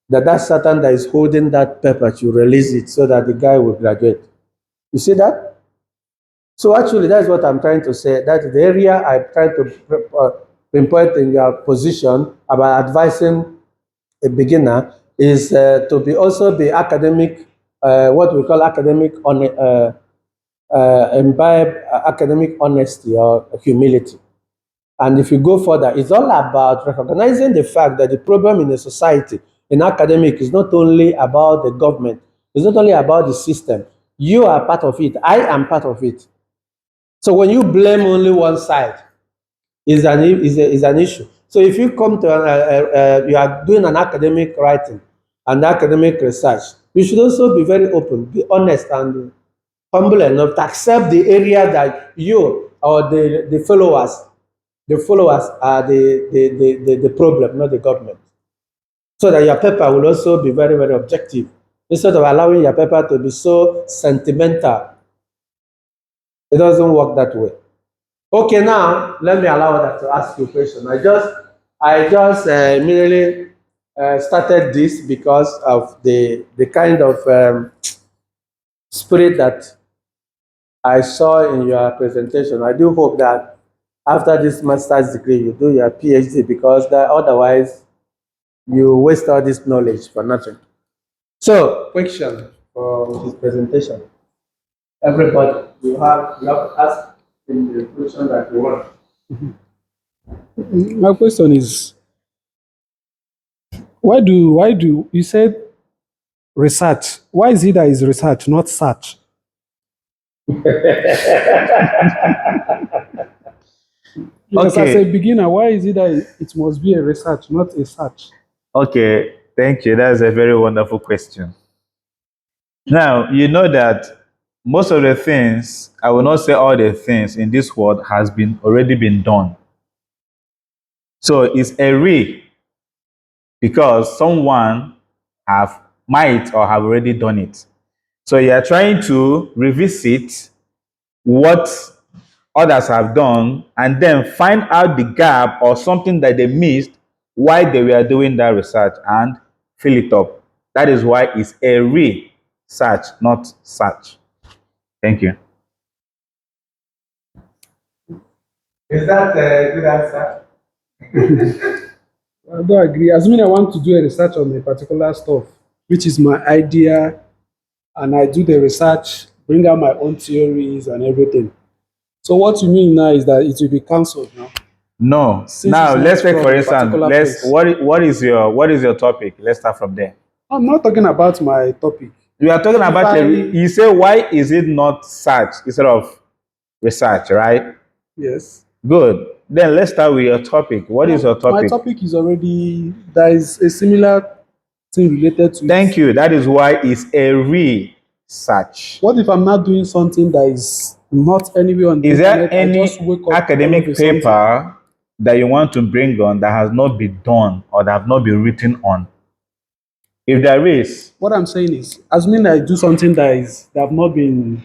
that Satan that is holding that paper to release it so that the guy will graduate. You see that? So actually, that's what I'm trying to say. That's the area I'm trying to pinpoint in your position about advising a beginner is to be also be academic, what we call academic imbibe academic honesty or humility. And if you go further, it's all about recognizing the fact that the problem in the society, in academic, is not only about the government, it's not only about the system. You are part of it. I am part of it. So when you blame only one side, is an issue. So if you come to you are doing an academic writing and academic research, you should also be very open, be honest, and humble enough to accept the area that you or the followers are the problem, not the government. So that your paper will also be very, very objective, instead of allowing your paper to be so sentimental. It doesn't work that way. Okay, now let me allow that to ask you a question. I just immediately started this because of the kind of spirit that I saw in your presentation. I do hope that after this master's degree, you do your PhD because that otherwise you waste all this knowledge for nothing. So, question for this presentation. Everybody, you have to ask in the question that you want. My question is, why do you said research? Why is it that is research, not search? Because as a Okay, beginner, why is it that it must be a research, not a search? okay, thank you. That's a very wonderful question. Now, you know that most of the things, I will not say all the things in this world has been already been done. So it's a re because someone have might or have already done it. So you are trying to revisit what others have done and then find out the gap or something that they missed while they were doing that research and fill it up. That is why it's a research, not search. Thank you. Is that a good answer? I don't agree. Assuming I want to do a research on a particular stuff, which is my idea, and I do the research, bring out my own theories and everything. So what you mean now is that it will be cancelled now, No. since Now it's not let's take from for a instance, particular let's place. what is your topic? Let's start from there. I'm not talking about my topic. We are talking about you say why is it not search instead of research, right? Yes. Good. Then let's start with your topic. What is your My topic? topic is already, there is a similar thing related to Thank it. you. That is why it's a research. What if I'm not doing something that is not anywhere on the Is there internet? I just any wake up all of academic a sudden. paper that you want to bring on that has not been done or that have not been written on? If there is, What I'm saying is, assuming I do something that have not been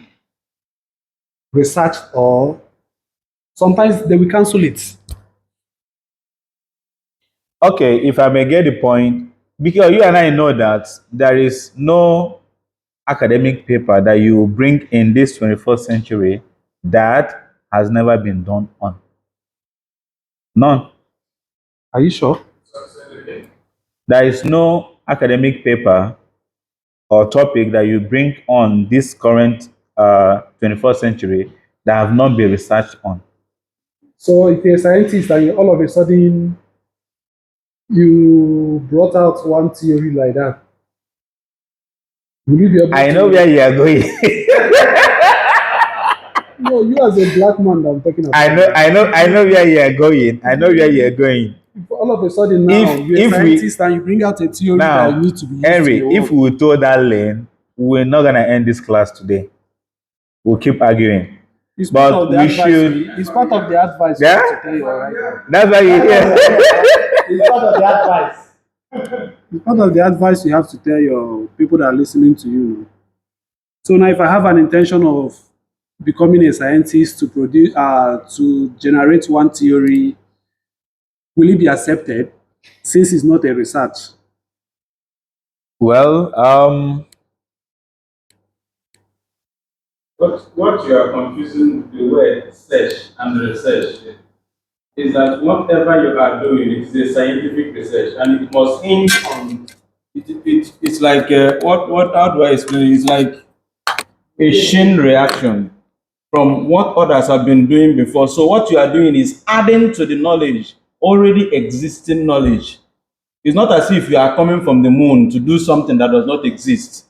researched, or sometimes they will cancel it. okay, if I may get the point, because you and I know that there is no academic paper that you bring in this 21st century that has never been done on. None. Are you sure? There is no academic paper or topic that you bring on this current 21st century that have not been researched on. So if you're a scientist and all of a sudden you brought out one theory like that, will you be able I know to? where you are going. No, you as a black man that I'm talking I about know, now. I know, I know where you are going. I know where you are going. If all of a sudden now If you're a if we scientist and you bring out a theory that now, needs to be used in the Henry, if world, we told that lane, we're not gonna end this class today. We'll keep arguing. it's part But of the we advice. should, It's part of the advice you yeah? have to tell your right. That's why you hear. It's part of the advice. It's part of the advice you have to tell your people that are listening to you. So now, if I have an intention of becoming a scientist to produce, to generate one theory, will it be accepted since it's not a research? Well, what you are confusing the word search and research is that whatever you are doing is a scientific research and it must hinge on it's like what how do I explain it? It's like a chain reaction from what others have been doing before. So what you are doing is adding to the knowledge, already existing knowledge. It's not as if you are coming from the moon to do something that does not exist.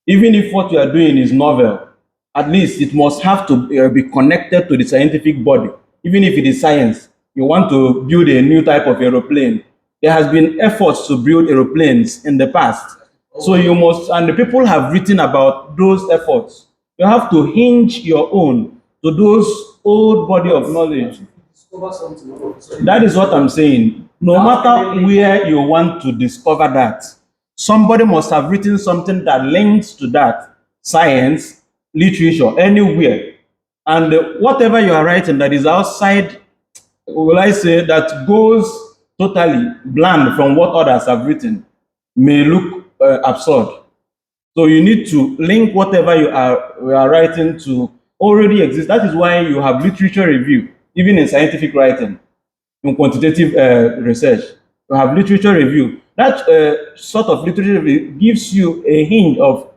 Even if what you are doing is novel, at least it must have to be connected to the scientific body. Even if it is science, you want to build a new type of aeroplane. There has been efforts to build aeroplanes in the past. So you must, and the people have written about those efforts. You have to hinge your own to those old body of knowledge. That is what I'm saying. No matter where you want to discover that, somebody must have written something that links to that science, literature, anywhere. And whatever you are writing that is outside, will I say, that goes totally bland from what others have written may look absurd. So you need to link whatever you are writing to already exist. That is why you have literature review, even in scientific writing, in quantitative research. You have literature review. That sort of literature review gives you a hint of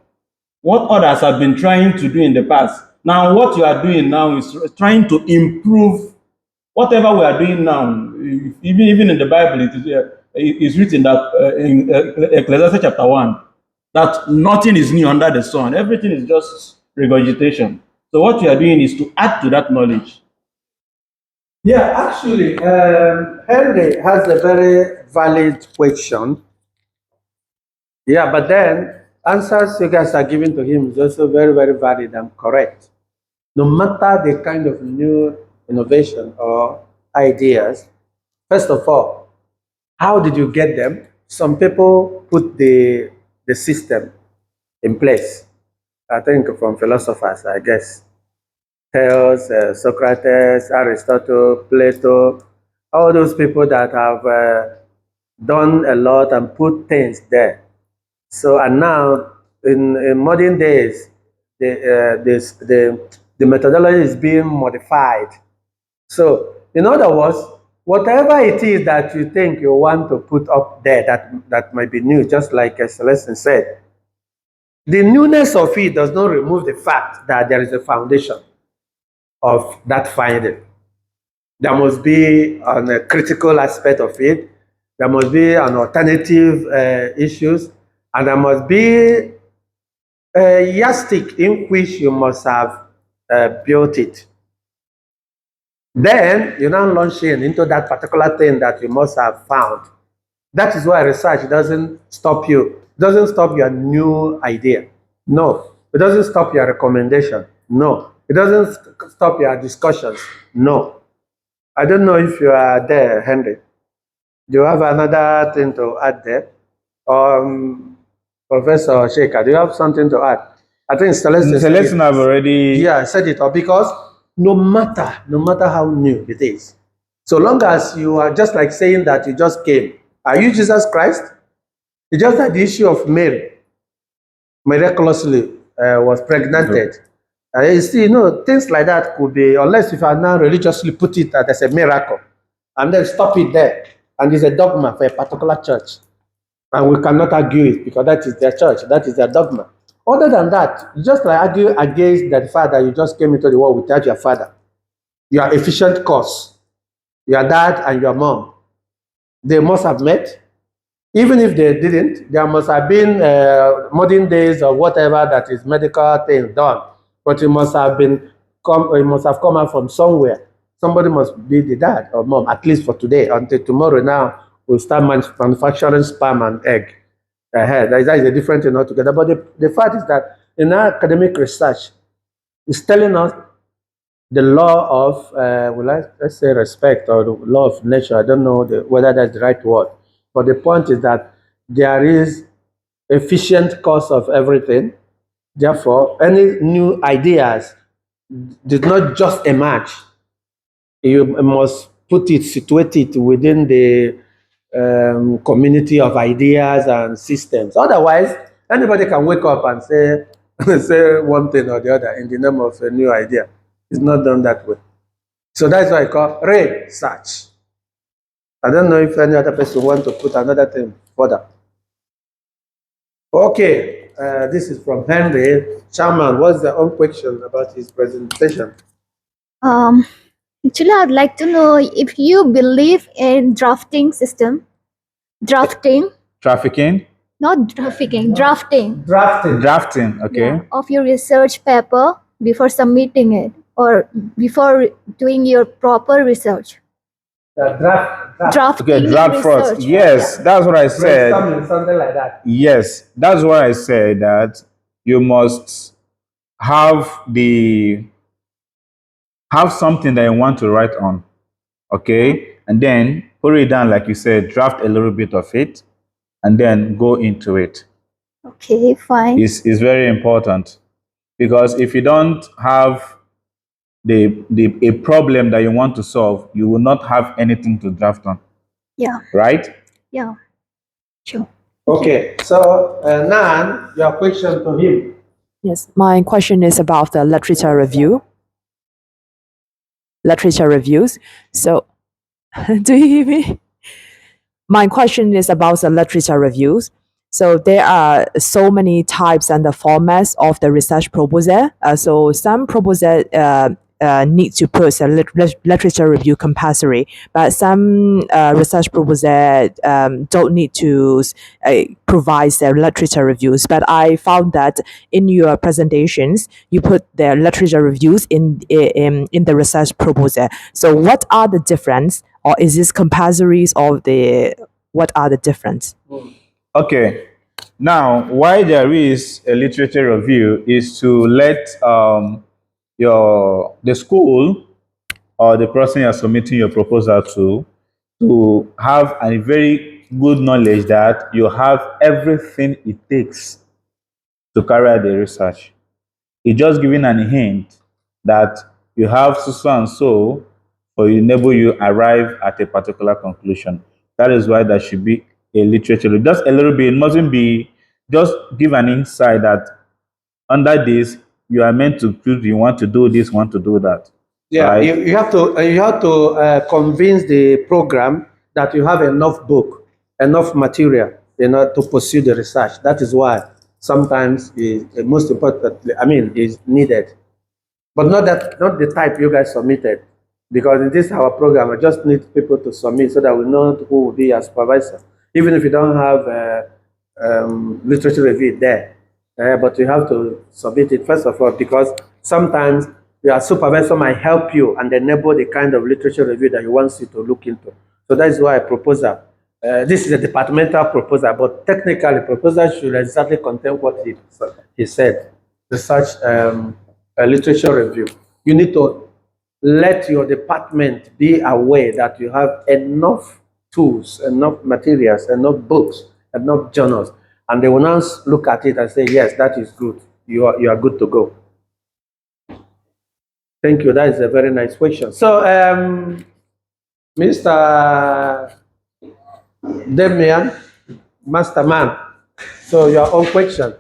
what others have been trying to do in the past. Now, what you are doing now is trying to improve whatever we are doing now. Even in the Bible, it is written that in Ecclesiastes chapter 1, that nothing is new under the sun. Everything is just regurgitation. So what you are doing is to add to that knowledge. Yeah, actually, Henry has a very valid question. Yeah, but then answers you guys are giving to him is also very, very valid and correct. No matter the kind of new innovation or ideas, first of all, how did you get them? Some people put the system in place. I think from philosophers, I guess. Thales, Socrates, Aristotle, Plato, all those people that have done a lot and put things there. So, and now in modern days, the methodology is being modified. So, in other words, whatever it is that you think you want to put up there that might be new, just like Celestine said, the newness of it does not remove the fact that there is a foundation of that finding. There must be a critical aspect of it. There must be an alternative issues, and there must be a yardstick in which you must have built it. Then you now launch into that particular thing that you must have found. That is why research doesn't stop you. It doesn't stop your new idea. No. It doesn't stop your recommendation. No. It doesn't stop your discussions. No. I don't know if you are there, Henry. Do you have another thing to add there? Professor Shaker, do you have something to add? I think Celestine have already. Yeah, I said it all because no matter how new it is, so long as you are just like saying that you just came, are you Jesus Christ? It's just that the issue of Mary miraculously was pregnanted. You see, things like that could be, unless if I now religiously put it as a miracle, and then stop it there, and it's a dogma for a particular church, and we cannot argue it because that is their church, that is their dogma. Other than that, you just like argue against the fact that you just came into the world without your father. Your efficient cause, your dad and your mom, they must have met. Even if they didn't, there must have been modern days or whatever that is medical thing done. But it must have come out from somewhere. Somebody must be the dad or mom, at least for today. Until tomorrow now, we'll start manufacturing sperm and egg. That is a different thing altogether. But the fact is that in our academic research, it's telling us the law of, let's say respect, or the law of nature. I don't know whether that's the right word. But the point is that there is efficient cause of everything. Therefore, any new ideas did not just emerge. You must situate it within the community of ideas and systems. Otherwise, anybody can wake up and say, say one thing or the other in the name of a new idea. It's not done that way. So that's why I call research. I don't know if any other person want to put another thing further. Okay, this is from Henry. Chairman, what's the own question about his presentation? Um, Actually, I'd like to know if you believe in drafting system. Drafting, Trafficking? not trafficking, drafting Drafting, okay. yeah, of your research paper before submitting it or before doing your proper research. Drafting Okay, draft first. research. Yes, that's what I said. Something like that. Yes, that's what I said, that you must have something that you want to write on, okay? And then put it down, like you said, draft a little bit of it, and then go into it. Okay, fine. It's very important, because if you don't have a problem that you want to solve, you will not have anything to draft on. Yeah. right? Yeah. Sure. Okay, so Nan, your question to him. Yes, my question is about the literature review. Literature reviews. So, do you hear me? My question is about the literature reviews. So there are so many types and the formats of the research proposal. So some proposal need to put a literature review compulsory, but some research proposal don't need to provide their literature reviews. But I found that in your presentations, you put the literature reviews in the research proposal. So what are the difference, or is this compulsories of the what are the difference? Okay. Now, why there is a literature review is to let the school or the person you're submitting your proposal to have a very good knowledge that you have everything it takes to carry out the research. It's just giving an hint that you have so and so for enable you arrive at a particular conclusion. That is why there should be a literature. Just a little bit. It mustn't be just give an insight that under this you are meant to choose. You want to do this, want to do that. Yeah, Right? you have to convince the program that you have enough book, enough material, to pursue the research. That is why sometimes is the most important. I mean, is needed, but not the type you guys submitted, because in this our program, I just need people to submit so that we know who will be our supervisor, even if you don't have literature review there. But you have to submit it first of all, because sometimes your supervisor might help you and enable the kind of literature review that he wants you to look into. So that is why a proposal. This is a departmental proposal, but technically, proposal should exactly contain what he said. Research literature review. You need to let your department be aware that you have enough tools, enough materials, enough books, enough journals, and they will now look at it and say, yes, that is good. You are good to go. Thank you. That is a very nice question. So, Mr. Demian, Masterman, so your own question.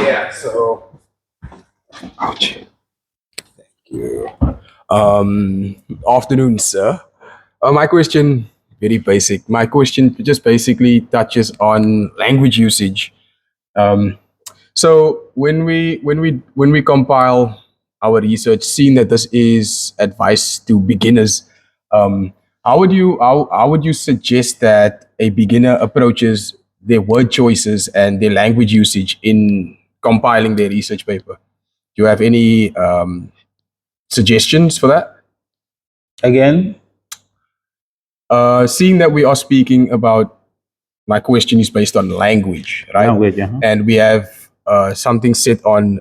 Yeah, so ouch. You. Afternoon, sir. My question, very basic. My question just basically touches on language usage. Um, so when we compile our research, seeing that this is advice to beginners, how would you suggest that a beginner approaches their word choices and their language usage in compiling their research paper? Do you have any suggestions for that? Again, Seeing that we are speaking about, my question is based on language, right? language. And we have something set on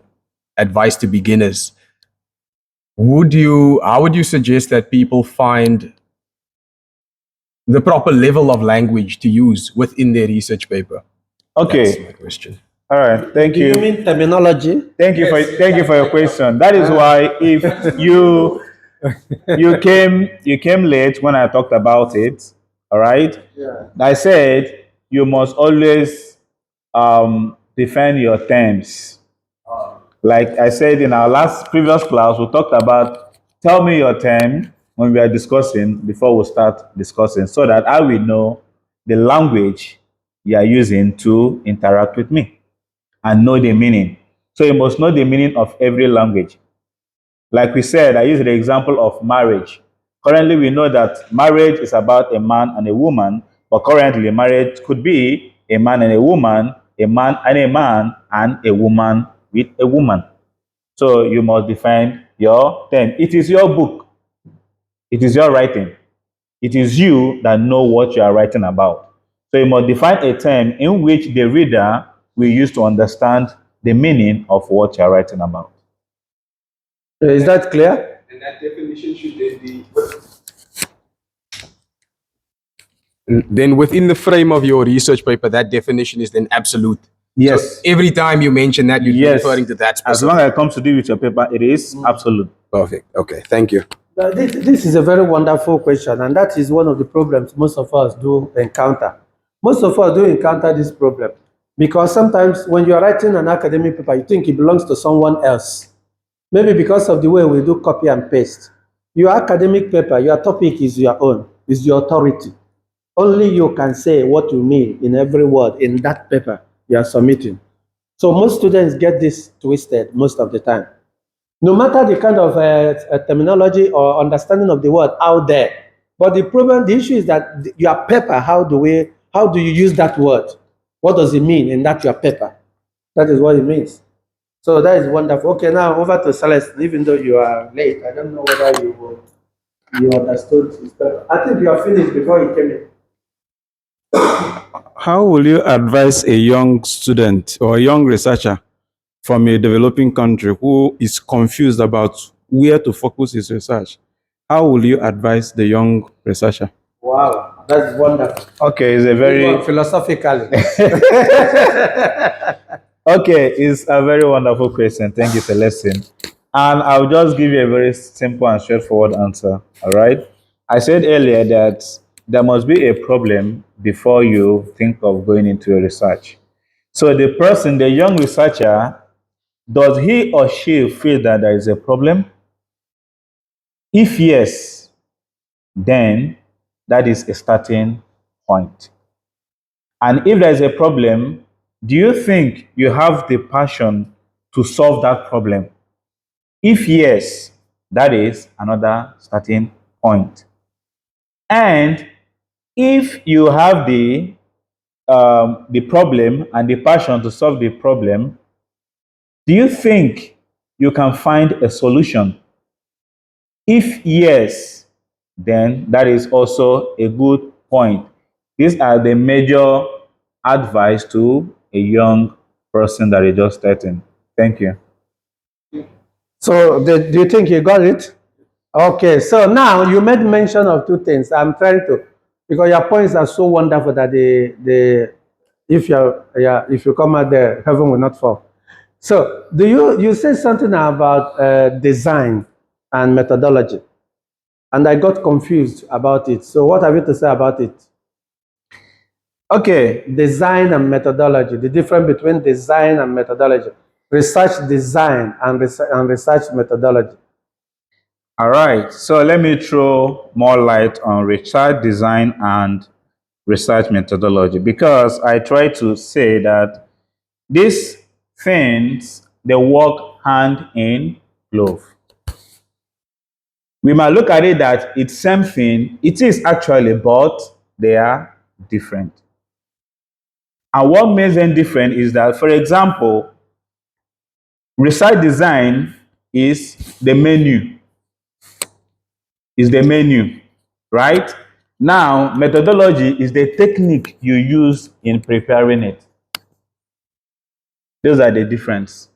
advice to beginners. How would you suggest that people find the proper level of language to use within their research paper? That's Okay. my question. All right. Thank Do you. you mean terminology? Thank you for your question. That is why if you came late when I talked about it, all right? Yeah. I said you must always defend your terms. Like I said in our last previous class, we talked about tell me your term when we are discussing before we start discussing, so that I will know the language you are using to interact with me and know the meaning. So you must know the meaning of every language. Like we said, I use the example of marriage. Currently, we know that marriage is about a man and a woman, but currently, marriage could be a man and a woman, a man and a man, and a woman with a woman. So you must define your term. It is your book, it is your writing. It is you that know what you are writing about. So you must define a term in which the reader will use to understand the meaning of what you are writing about. Is that clear? And that definition should then be. Then within the frame of your research paper, that definition is then absolute. Yes. So every time you mention that, you're Yes. referring to that As specific. long as it comes to do with your paper, it is absolute. Perfect. Okay. Thank you. This is a very wonderful question, and that is one of the problems most of us do encounter. Most of us do encounter this problem because sometimes when you are writing an academic paper, you think it belongs to someone else. Maybe because of the way we do copy and paste. Your academic paper, your topic is your own, is your authority. Only you can say what you mean in every word in that paper you are submitting. So most students get this twisted most of the time. No matter the kind of terminology or understanding of the word out there, but the problem, the issue is that your paper, how do you use that word? What does it mean in that your paper? That is what it means. So that is wonderful. Okay, now over to Celeste. Even though you are late, I don't know whether you understood his paper. I think you are finished before you came in. How will you advise a young student or a young researcher from a developing country who is confused about where to focus his research? How will you advise the young researcher? Wow, that's wonderful. Okay, it's a very Philosophically. okay, it's a very wonderful question. Thank you, Celestine. And I'll just give you a very simple and straightforward answer. All right. I said earlier that there must be a problem before you think of going into a research. So the person, the young researcher, does he or she feel that there is a problem? If yes, then that is a starting point. And if there is a problem, do you think you have the passion to solve that problem? If yes, that is another starting point. And if you have the problem and the passion to solve the problem, do you think you can find a solution? If yes, then that is also a good point. These are the major advice to a young person that is just starting. Thank you. So do you think you got it? Okay, so now you made mention of two things. I'm trying to, because your points are so wonderful that if you come out there, heaven will not fall. So you said something about design and methodology, and I got confused about it. So what have you to say about it? Okay, Design and methodology, the difference between design and methodology, research design and research methodology. all right. So let me throw more light on research design and research methodology because I try to say that these things they work hand in glove. We might look at it that it's same thing. It is actually, but they are different. And what makes them different is that, for example, research design is the menu. Is the menu, right? Now, methodology is the technique you use in preparing it. Those are the difference.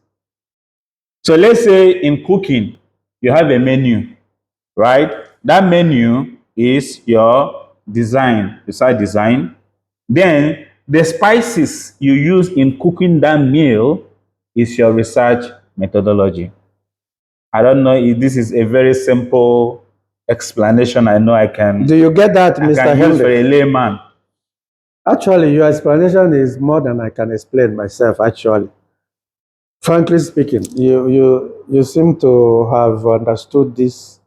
So let's say in cooking, you have a menu, right? That menu is your design, research design. Then the spices you use in cooking that meal is your research methodology. I don't know if this is a very simple explanation. I know I can. Do you get that, I Mr. can use for Henry? a layman. Actually, your explanation is more than I can explain myself, actually. Frankly speaking, you seem to have understood this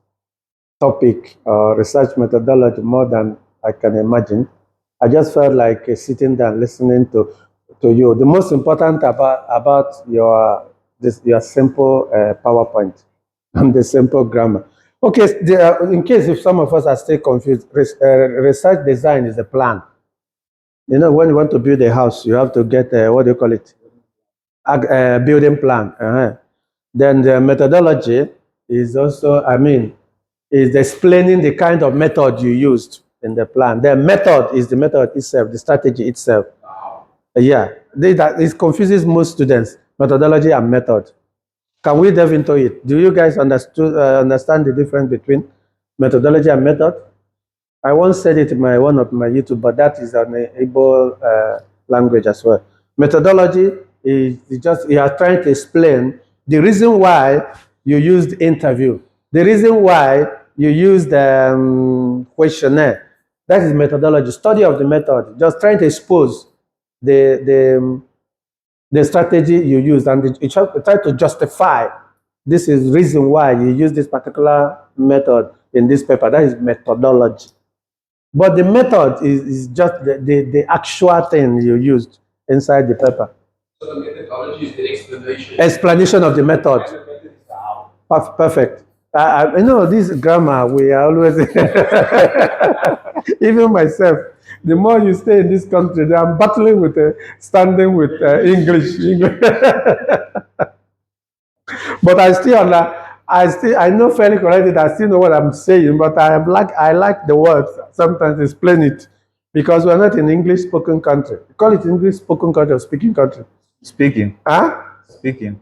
topic, research methodology, more than I can imagine. I just felt like sitting down listening to you. The most important about your simple PowerPoint and the simple grammar. Okay, in case if some of us are still confused, research design is a plan. You know, when you want to build a house, you have to get what do you call it? Building plan. Then the methodology is also, I mean, is explaining the kind of method you used in the plan. The method is the method itself, the strategy itself. Yeah, it confuses most students, methodology and method. Can we delve into it? Do you guys understand the difference between methodology and method? I once said it in one of my YouTube, but that is an able language as well. Methodology is just you are trying to explain the reason why you used interview, the reason why you use the questionnaire. That is methodology, study of the method, just trying to expose the strategy you use, and you try to justify this is reason why you use this particular method in this paper. That is methodology. But the method is just the actual thing you used inside the paper. So the methodology is the explanation. Explanation of the method. Perfect. You know, this grammar, we are always, even myself, the more you stay in this country, I'm battling with standing with English. But I know fairly correctly. I still know what I'm saying, but I like the words. Sometimes explain it because we're not in English spoken country. Call it English spoken country or speaking country. Speaking. Huh? Speaking.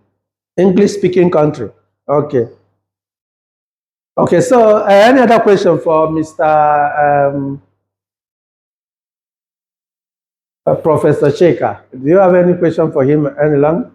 English speaking country. Okay. Okay. So any other question for Mr. Professor Cheka? Do you have any question for him any long?